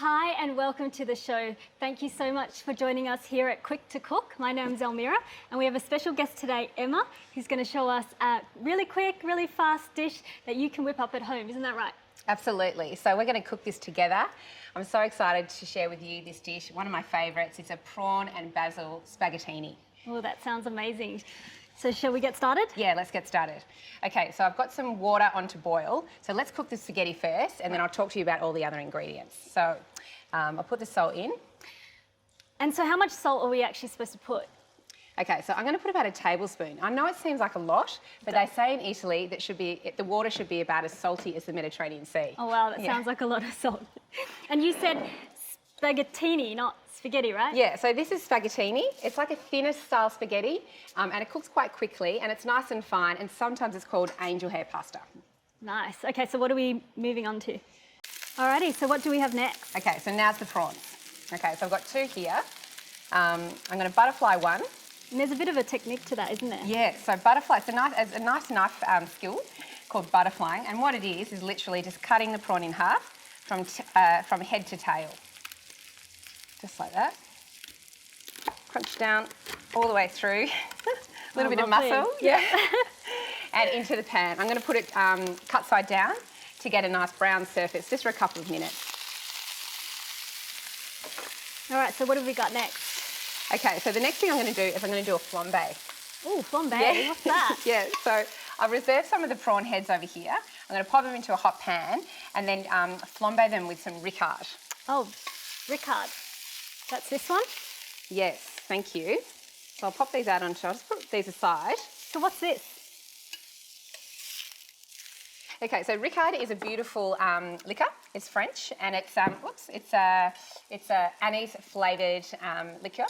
Hi and welcome to the show. Thank you so much for joining us here at Quick to Cook. My name's Elmira and we have a special guest today, Emma, who's going to show us a really quick, really fast dish that you can whip up at home. Isn't that right? Absolutely. So we're going to cook this together. I'm so excited to share with you this dish, one of my favourites. It's a prawn and basil spaghettini. Oh, that sounds amazing. So shall we get started? Yeah, let's get started. Okay, so I've got some water on to boil. So let's cook the spaghetti first and then I'll talk to you about all the other ingredients. So I'll put the salt in. And so how much salt are we actually supposed to put? Okay, so I'm going to put about a tablespoon. I know it seems like a lot, but they say in Italy that the water should be about as salty as the Mediterranean Sea. Oh wow, that sounds like a lot of salt. And you said spaghettini, not spaghetti, right? Yeah, so this is spaghettini. It's like a thinner style spaghetti and it cooks quite quickly and it's nice and fine, and sometimes it's called angel hair pasta. Nice. Okay, so what are we moving on to? Alrighty, so what do we have next? Okay, so now's the prawns. Okay, so I've got two here. I'm going to butterfly one. And there's a bit of a technique to that, isn't there? Yeah, so butterfly, it's a nice knife skill called butterflying, and what it is literally just cutting the prawn in half from head to tail. Just like that. Crunch down all the way through. A little bit of muscle. Yeah. And into the pan. I'm going to put it cut side down to get a nice brown surface, just for a couple of minutes. All right, so what have we got next? Okay, so the next thing I'm going to do is I'm going to do a flambe. Oh, flambe, Yeah. what's that? Yeah, so I've reserved some of the prawn heads over here. I'm going to pop them into a hot pan and then flambe them with some ricard. Oh, ricard. That's this one? Yes, thank you. So I'll pop these out I'll just put these aside. So what's this? Okay, so ricard is a beautiful liquor. It's French and it's a anise flavoured liqueur,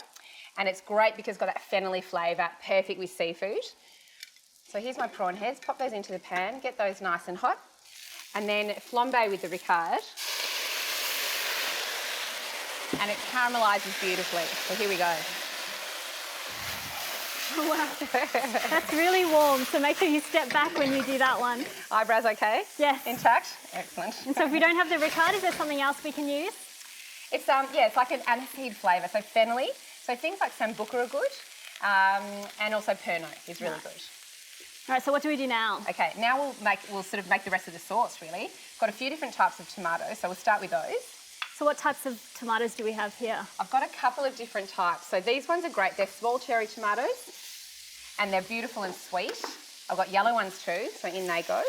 and it's great because it's got that fennelly flavour, perfect with seafood. So here's my prawn heads. Pop those into the pan, get those nice and hot, and then flambe with the ricard. And it caramelizes beautifully. So here we go. Oh, wow. That's really warm, so make sure you step back when you do that one. Eyebrows okay? Yes. Intact? Excellent. And so if we don't have the ricard, is there something else we can use? It's it's like an aniseed flavour, so fennelly. So things like sambuca are good, and also Pernod is really good. All right, so what do we do now? Okay, now we'll sort of make the rest of the sauce, really. Got a few different types of tomatoes, so we'll start with those. So what types of tomatoes do we have here? I've got a couple of different types. So these ones are great. They're small cherry tomatoes and they're beautiful and sweet. I've got yellow ones too, so in they go.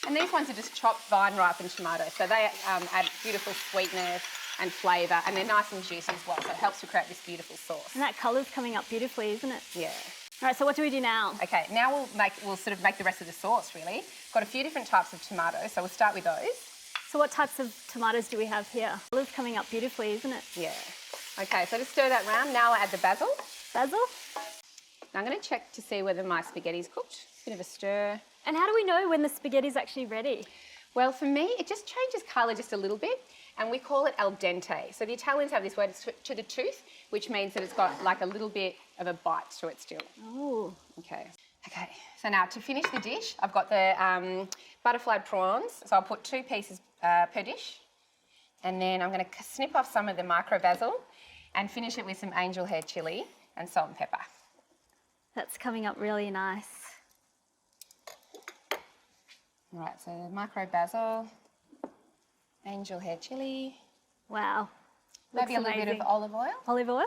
And these ones are just chopped vine ripened tomatoes. So they add beautiful sweetness and flavour, and they're nice and juicy as well. So it helps to create this beautiful sauce. And that colour's coming up beautifully, isn't it? Yeah. All right, so what do we do now? Okay, now we'll sort of make the rest of the sauce, really. Got a few different types of tomatoes, so we'll start with those. So what types of tomatoes do we have here? Colour's coming up beautifully, isn't it? Yeah. Okay, so just stir that round. Now I'll add the basil. Basil? Now I'm going to check to see whether my spaghetti's cooked. Bit of a stir. And how do we know when the spaghetti's actually ready? Well, for me, it just changes colour just a little bit, and we call it al dente. So the Italians have this word, it's to the tooth, which means that it's got like a little bit of a bite to it still. Oh. Okay. Okay, so now to finish the dish, I've got the butterfly prawns. So I'll put 2 pieces per dish. And then I'm going to snip off some of the micro basil and finish it with some angel hair chilli and salt and pepper. That's coming up really nice. All right, so the micro basil, angel hair chilli. Wow. Maybe a Looks little bit amazing. of olive oil. Olive oil?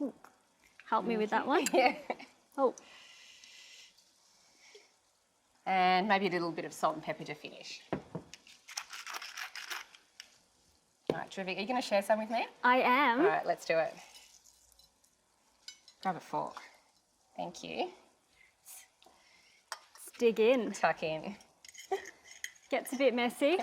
Ooh. Help me with that one. Yeah. Oh. And maybe a little bit of salt and pepper to finish. All right, terrific. Are you going to share some with me? I am. All right, let's do it. Grab a fork. Thank you. Let's dig in. Tuck in. Gets a bit messy.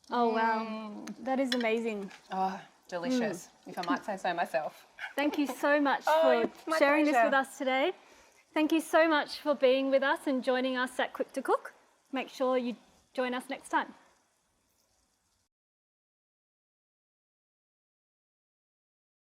Oh wow, that is amazing. Oh, delicious, if I might say so myself. Thank you so much It's for my sharing this pleasure. with us today. Thank you so much for being with us and joining us at Quick to Cook. Make sure you join us next time.